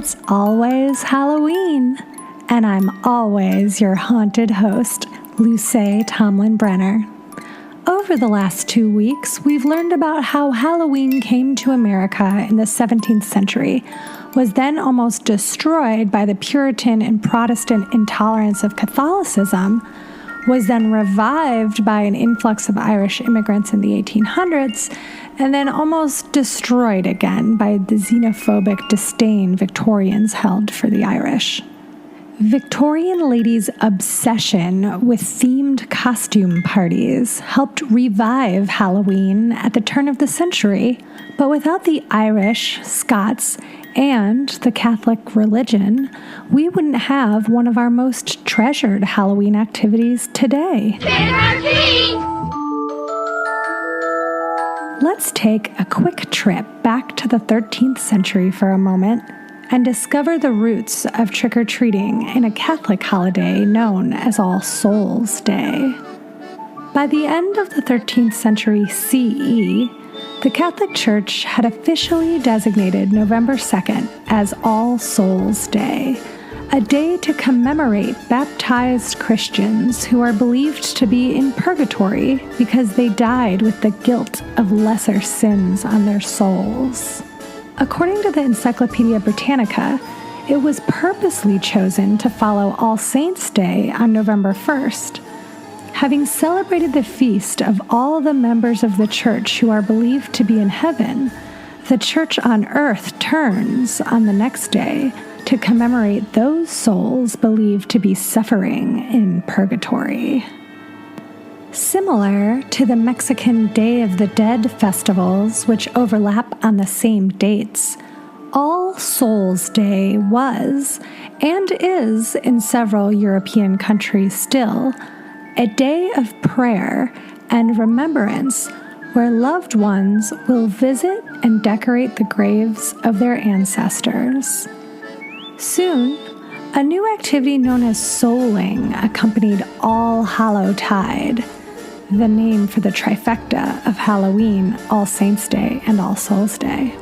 It's always Halloween, and I'm always your haunted host, Luce Tomlin Brenner. Over the last 2 weeks, we've learned about how Halloween came to America in the 17th century, was then almost destroyed by the Puritan and Protestant intolerance of Catholicism, was then revived by an influx of Irish immigrants in the 1800s, and then almost destroyed again by the xenophobic disdain Victorians held for the Irish. Victorian ladies' obsession with themed costume parties helped revive Halloween at the turn of the century, but without the Irish, Scots, and the Catholic religion, we wouldn't have one of our most treasured Halloween activities today. Let's take a quick trip back to the 13th century for a moment and discover the roots of trick-or-treating in a Catholic holiday known as All Souls' Day. By the end of the 13th century CE, the Catholic Church had officially designated November 2nd as All Souls' Day, a day to commemorate baptized Christians who are believed to be in purgatory because they died with the guilt of lesser sins on their souls. According to the Encyclopedia Britannica, it was purposely chosen to follow All Saints' Day on November 1st. Having celebrated the feast of all the members of the church who are believed to be in heaven, the church on earth turns on the next day to commemorate those souls believed to be suffering in purgatory. Similar to the Mexican Day of the Dead festivals, which overlap on the same dates, All Souls' Day was, and is in several European countries still, a day of prayer and remembrance where loved ones will visit and decorate the graves of their ancestors. Soon, a new activity known as souling accompanied All Hallowtide, the name for the trifecta of Halloween, All Saints' Day, and All Souls' Day.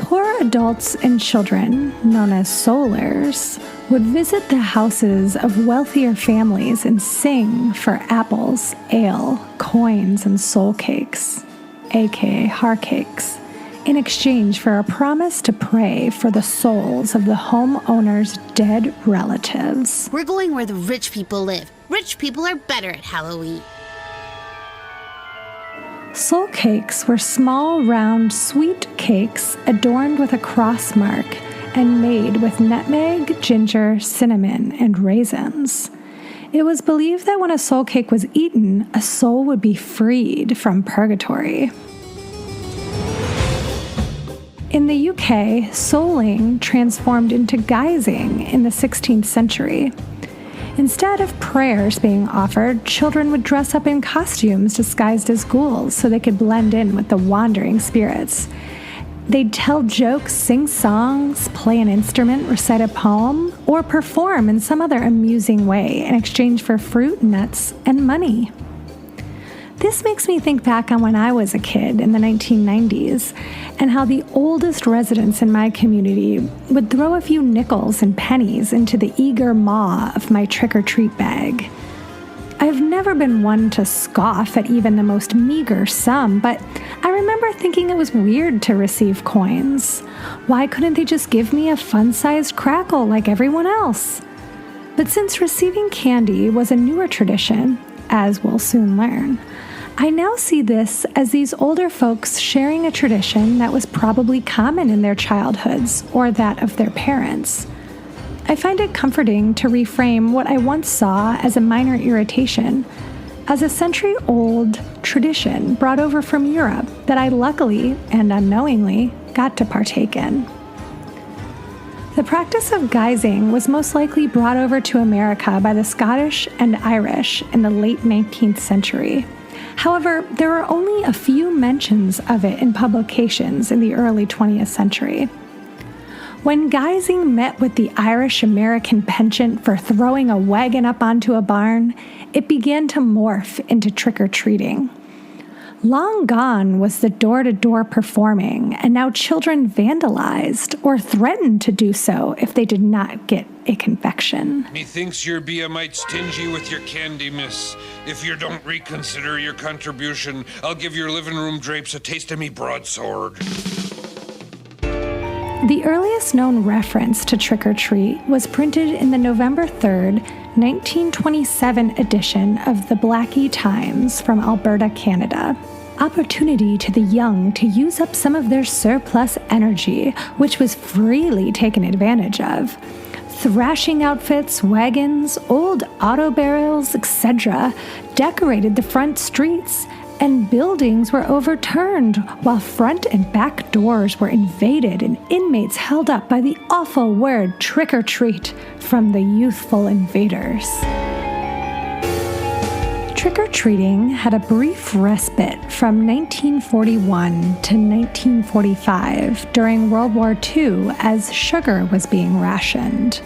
Poor adults and children, known as soulers, would visit the houses of wealthier families and sing for apples, ale, coins, and soul cakes, aka har cakes, in exchange for a promise to pray for the souls of the homeowner's dead relatives. We're going where the rich people live. Rich people are better at Halloween. Soul cakes were small, round, sweet cakes adorned with a cross mark and made with nutmeg, ginger, cinnamon, and raisins. It was believed that when a soul cake was eaten, a soul would be freed from purgatory. In the UK, souling transformed into guising in the 16th century. Instead of prayers being offered, children would dress up in costumes disguised as ghouls so they could blend in with the wandering spirits. They'd tell jokes, sing songs, play an instrument, recite a poem, or perform in some other amusing way in exchange for fruit, nuts, and money. This makes me think back on when I was a kid in the 1990s and how the oldest residents in my community would throw a few nickels and pennies into the eager maw of my trick-or-treat bag. I've never been one to scoff at even the most meager sum, but I remember thinking it was weird to receive coins. Why couldn't they just give me a fun-sized crackle like everyone else? But since receiving candy was a newer tradition, as we'll soon learn, I now see this as these older folks sharing a tradition that was probably common in their childhoods or that of their parents. I find it comforting to reframe what I once saw as a minor irritation as a century-old tradition brought over from Europe that I luckily and unknowingly got to partake in. The practice of guising was most likely brought over to America by the Scottish and Irish in the late 19th century. However, there are only a few mentions of it in publications in the early 20th century. When guising met with the Irish-American penchant for throwing a wagon up onto a barn, it began to morph into trick-or-treating. Long gone was the door-to-door performing, and now children vandalized or threatened to do so if they did not get a confection. Methinks your be a mite stingy with your candy, miss. If you don't reconsider your contribution, I'll give your living room drapes a taste of me broadsword. The earliest known reference to trick-or-treat was printed in the November 3rd, 1927 edition of the Blackie Times from Alberta, Canada. Opportunity to the young to use up some of their surplus energy, which was freely taken advantage of. Thrashing outfits, wagons, old auto barrels, etc. decorated the front streets, and buildings were overturned while front and back doors were invaded and inmates held up by the awful word trick-or-treat from the youthful invaders. Trick-or-treating had a brief respite from 1941 to 1945 during World War II as sugar was being rationed.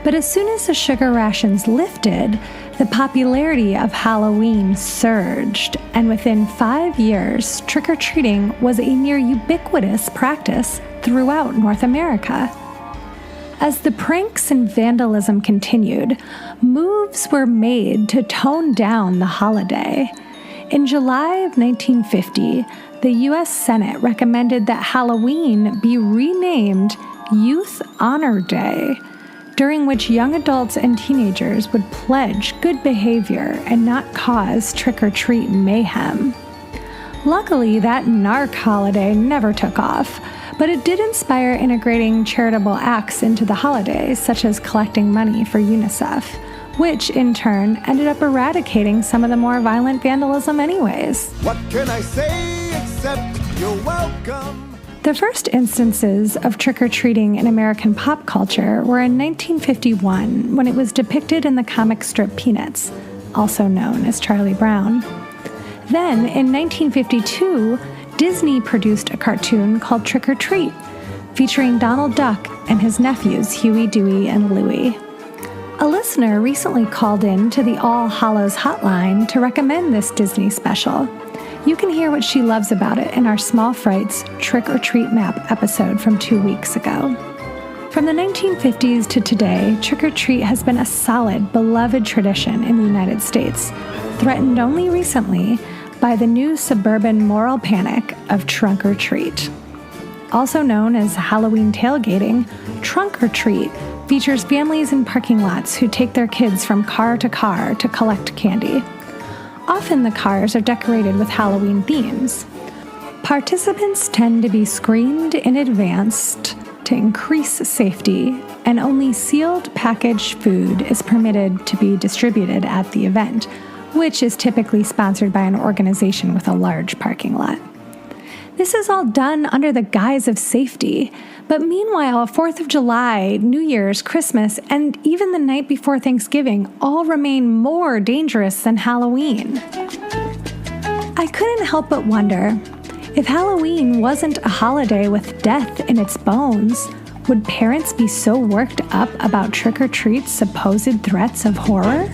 But as soon as the sugar rations lifted, the popularity of Halloween surged, and within 5 years, trick-or-treating was a near ubiquitous practice throughout North America. As the pranks and vandalism continued, moves were made to tone down the holiday. In July of 1950, the U.S. Senate recommended that Halloween be renamed Youth Honor Day, during which young adults and teenagers would pledge good behavior and not cause trick-or-treat mayhem. Luckily, that narc holiday never took off, but it did inspire integrating charitable acts into the holiday, such as collecting money for UNICEF, which in turn ended up eradicating some of the more violent vandalism anyways. What can I say except you're welcome? The first instances of trick-or-treating in American pop culture were in 1951 when it was depicted in the comic strip Peanuts, also known as Charlie Brown. Then, in 1952, Disney produced a cartoon called Trick or Treat, featuring Donald Duck and his nephews Huey, Dewey, and Louie. A listener recently called in to the All Hallows hotline to recommend this Disney special. You can hear what she loves about it in our Small Frights Trick or Treat Map episode from 2 weeks ago. From the 1950s to today, trick or treat has been a solid, beloved tradition in the United States, threatened only recently by the new suburban moral panic of trunk or treat. Also known as Halloween tailgating, trunk or treat features families in parking lots who take their kids from car to car to collect candy. Often the cars are decorated with Halloween themes. Participants tend to be screened in advance to increase safety, and only sealed packaged food is permitted to be distributed at the event, which is typically sponsored by an organization with a large parking lot. This is all done under the guise of safety, but meanwhile, 4th of July, New Year's, Christmas, and even the night before Thanksgiving all remain more dangerous than Halloween. I couldn't help but wonder, if Halloween wasn't a holiday with death in its bones, would parents be so worked up about trick-or-treat's supposed threats of horror?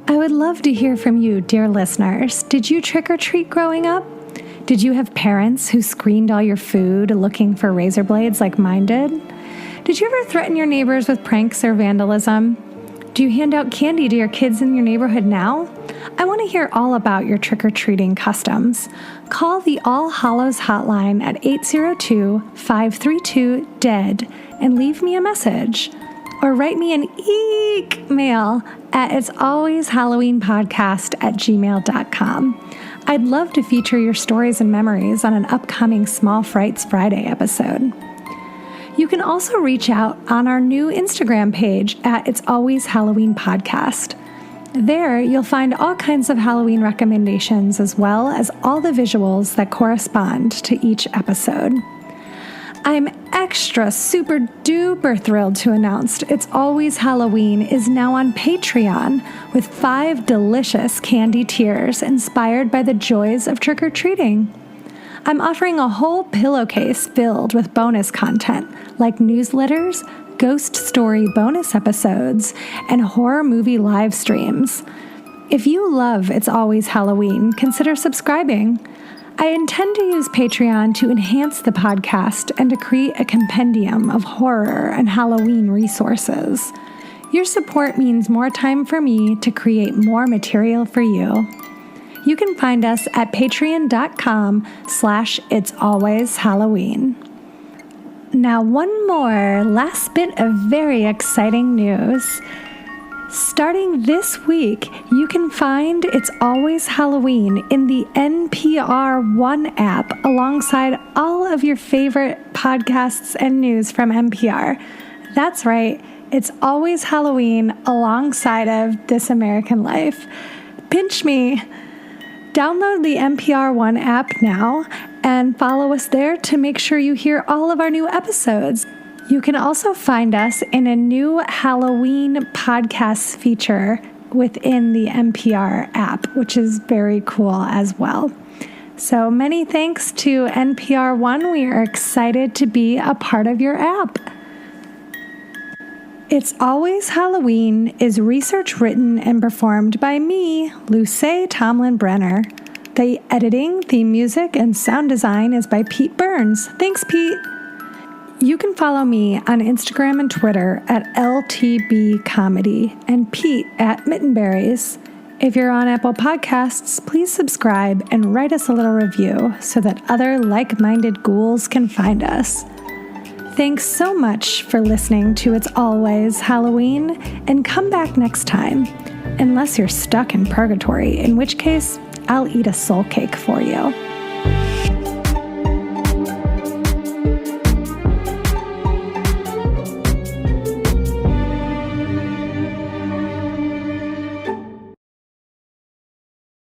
I would love to hear from you, dear listeners. Did you trick-or-treat growing up? Did you have parents who screened all your food looking for razor blades like mine did? Did you ever threaten your neighbors with pranks or vandalism? Do you hand out candy to your kids in your neighborhood now? I want to hear all about your trick-or-treating customs. Call the All Hallows hotline at 802-532-DEAD and leave me a message. Or write me an mail at itsalwayshalloweenpodcast@gmail.com. I'd love to feature your stories and memories on an upcoming Small Frights Friday episode. You can also reach out on our new Instagram page at It's Always Halloween Podcast. There, you'll find all kinds of Halloween recommendations as well as all the visuals that correspond to each episode. I'm extra super duper thrilled to announce It's Always Halloween is now on Patreon with 5 delicious candy tiers inspired by the joys of trick-or-treating. I'm offering a whole pillowcase filled with bonus content like newsletters, ghost story bonus episodes, and horror movie live streams. If you love It's Always Halloween, consider subscribing. I intend to use Patreon to enhance the podcast and to create a compendium of horror and Halloween resources. Your support means more time for me to create more material for you. You can find us at patreon.com/itsalwayshalloween. Now, one more last bit of very exciting news. Starting this week, you can find It's Always Halloween in the NPR One app alongside all of your favorite podcasts and news from NPR. That's right, It's Always Halloween alongside of This American Life. Pinch me. Download the NPR One app now and follow us there to make sure you hear all of our new episodes. You can also find us in a new Halloween podcast feature within the NPR app, which is very cool as well. So many thanks to NPR One. We are excited to be a part of your app. It's Always Halloween is research written and performed by me, Luce Tomlin Brenner. The editing, theme music, and sound design is by Pete Burns. Thanks, Pete. You can follow me on Instagram and Twitter at LTB Comedy and Pete at Mittenberries. If you're on Apple Podcasts, please subscribe and write us a little review so that other like-minded ghouls can find us. Thanks so much for listening to It's Always Halloween, and come back next time, unless you're stuck in purgatory, in which case I'll eat a soul cake for you.